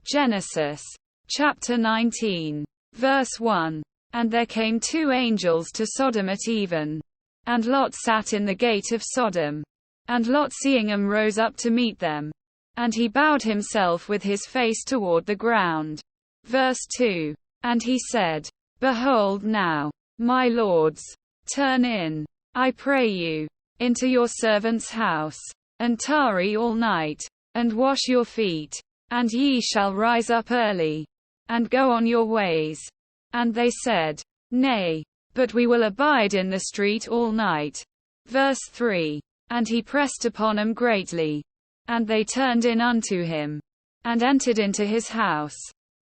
Genesis chapter 19, verse 1. And there came 2 angels to Sodom at even. And Lot sat in the gate of Sodom. And Lot seeing them rose up to meet them. And he bowed himself with his face toward the ground. Verse 2. And he said, Behold now, my lords, turn in, I pray you, into your servant's house, and tarry all night, and wash your feet, and ye shall rise up early, and go on your ways. And they said, Nay, but we will abide in the street all night. Verse 3. And he pressed upon them greatly. And they turned in unto him, and entered into his house.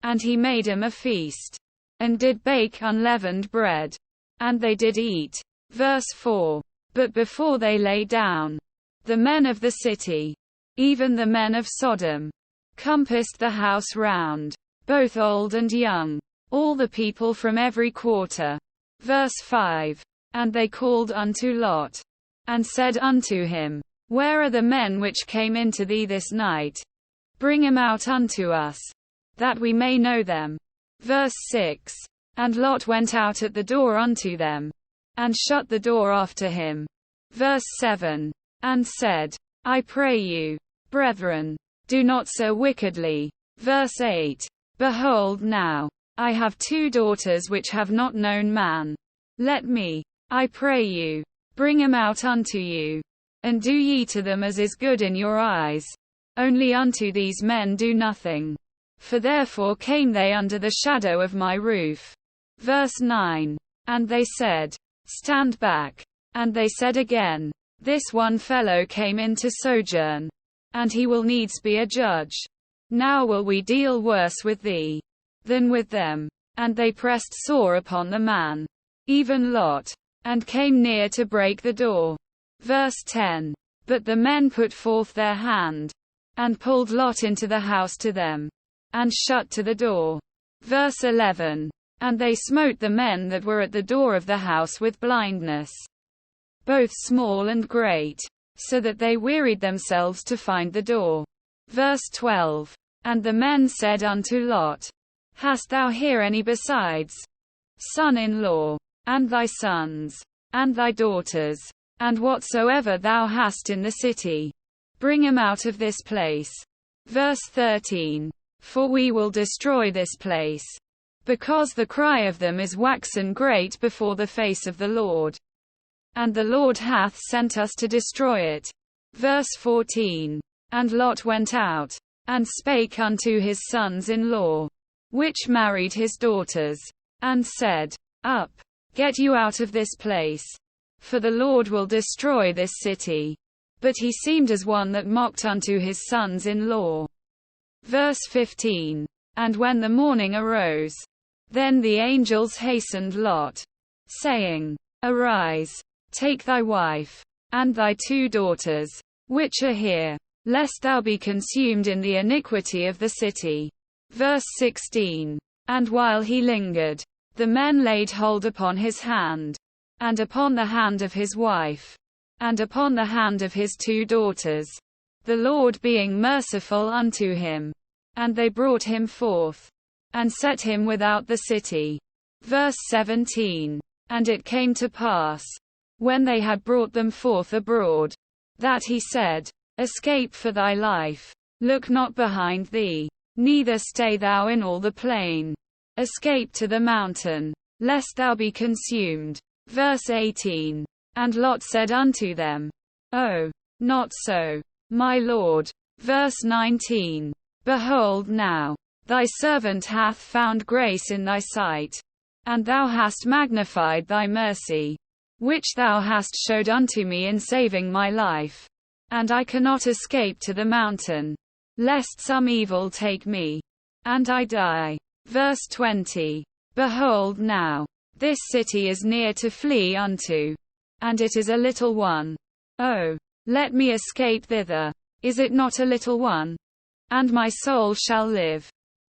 And he made them a feast, and did bake unleavened bread. And they did eat. Verse 4. But before they lay down, the men of the city, even the men of Sodom, compassed the house round, both old and young, all the people from every quarter. Verse 5. And they called unto Lot, and said unto him, Where are the men which came into thee this night? Bring them out unto us, that we may know them. Verse 6. And Lot went out at the door unto them, and shut the door after him. Verse 7. And said, I pray you, brethren, do not so wickedly. Verse 8. Behold now, I have 2 daughters which have not known man. Let me, I pray you, bring them out unto you, and do ye to them as is good in your eyes. Only unto these men do nothing. For therefore came they under the shadow of my roof. Verse 9. And they said, Stand back. And they said again, This one fellow came in to sojourn, and he will needs be a judge. Now will we deal worse with thee than with them. And they pressed sore upon the man, even Lot, and came near to break the door. Verse 10. But the men put forth their hand, and pulled Lot into the house to them, and shut to the door. Verse 11. And they smote the men that were at the door of the house with blindness, both small and great, so that they wearied themselves to find the door. Verse 12. And the men said unto Lot, Hast thou here any besides son-in-law, and thy sons, and thy daughters, and whatsoever thou hast in the city? Bring them out of this place. Verse 13. For we will destroy this place, because the cry of them is waxen great before the face of the Lord. And the Lord hath sent us to destroy it. Verse 14. And Lot went out, and spake unto his sons-in-law, which married his daughters, and said, Up, get you out of this place, for the Lord will destroy this city. But he seemed as one that mocked unto his sons-in-law. Verse 15. And when the morning arose, then the angels hastened Lot, saying, Arise, take thy wife, and thy 2 daughters, which are here, lest thou be consumed in the iniquity of the city. Verse 16. And while he lingered, the men laid hold upon his hand, and upon the hand of his wife, and upon the hand of his 2 daughters, the Lord being merciful unto him. And they brought him forth, and set him without the city. Verse 17. And it came to pass, when they had brought them forth abroad, that he said, Escape for thy life. Look not behind thee, neither stay thou in all the plain. Escape to the mountain, lest thou be consumed. Verse 18. And Lot said unto them, Oh, not so, my lord. Verse 19. Behold now, thy servant hath found grace in thy sight, and thou hast magnified thy mercy, which thou hast showed unto me in saving my life. And I cannot escape to the mountain, lest some evil take me, and I die. Verse 20. Behold now, this city is near to flee unto, and it is a little one. Oh, let me escape thither. Is it not a little one? And my soul shall live.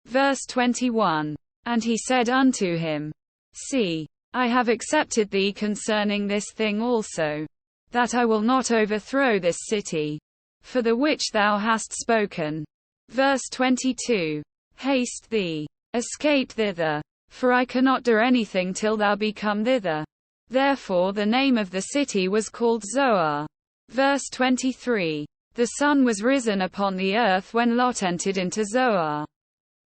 Verse 21. And he said unto him, See, I have accepted thee concerning this thing also, that I will not overthrow this city, for the which thou hast spoken. Verse 22. Haste thee. Escape thither. For I cannot do anything till thou be come thither. Therefore the name of the city was called Zoar. Verse 23. The sun was risen upon the earth when Lot entered into Zoar.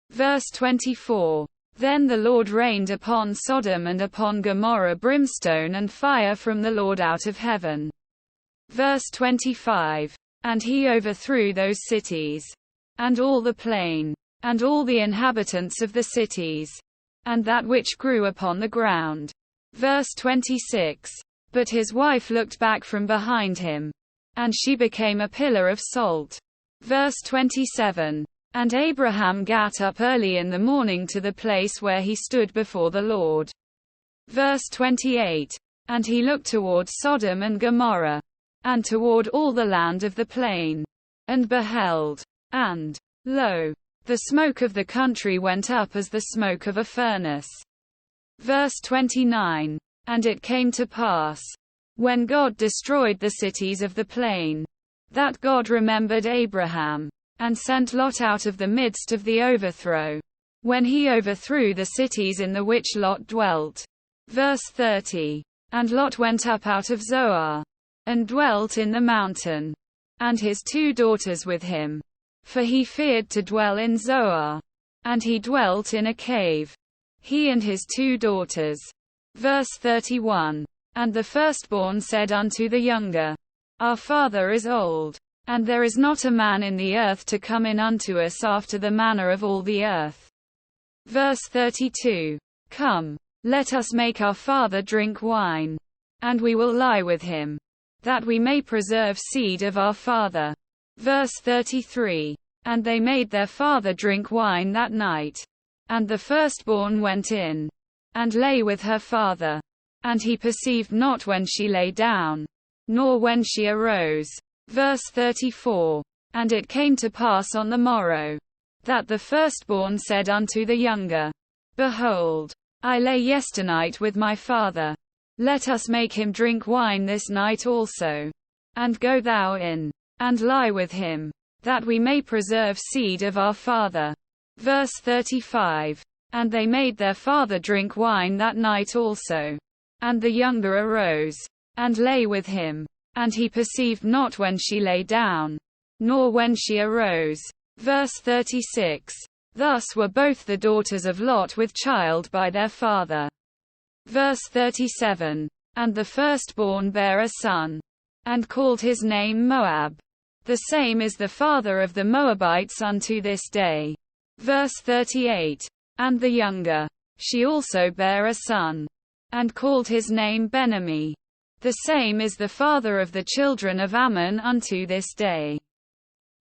Verse 24. Then the Lord rained upon Sodom and upon Gomorrah brimstone and fire from the Lord out of heaven. Verse 25. And he overthrew those cities, and all the plain, and all the inhabitants of the cities, and that which grew upon the ground. Verse 26. But his wife looked back from behind him, and she became a pillar of salt. Verse 27. And Abraham gat up early in the morning to the place where he stood before the Lord. Verse 28. And he looked toward Sodom and Gomorrah, and toward all the land of the plain, and beheld, and, lo, the smoke of the country went up as the smoke of a furnace. Verse 29. And it came to pass, when God destroyed the cities of the plain, that God remembered Abraham, and sent Lot out of the midst of the overthrow, when he overthrew the cities in the which Lot dwelt. Verse 30. And Lot went up out of Zoar, and dwelt in the mountain, and his 2 daughters with him. For he feared to dwell in Zoar. And he dwelt in a cave, he and his 2 daughters. Verse 31. And the firstborn said unto the younger, Our father is old, and there is not a man in the earth to come in unto us after the manner of all the earth. Verse 32. Come, let us make our father drink wine, and we will lie with him, that we may preserve seed of our father. Verse 33. And they made their father drink wine that night. And the firstborn went in, and lay with her father. And he perceived not when she lay down, nor when she arose. Verse 34. And it came to pass on the morrow, that the firstborn said unto the younger, Behold, I lay yesternight with my father. Let us make him drink wine this night also. And go thou in, and lie with him, that we may preserve seed of our father. Verse 35. And they made their father drink wine that night also. And the younger arose, and lay with him. And he perceived not when she lay down, nor when she arose. Verse 36. Thus were both the daughters of Lot with child by their father. Verse 37. And the firstborn bare a son, and called his name Moab. The same is the father of the Moabites unto this day. Verse 38. And the younger, she also bare a son, and called his name Ben-Ammi. The same is the father of the children of Ammon unto this day.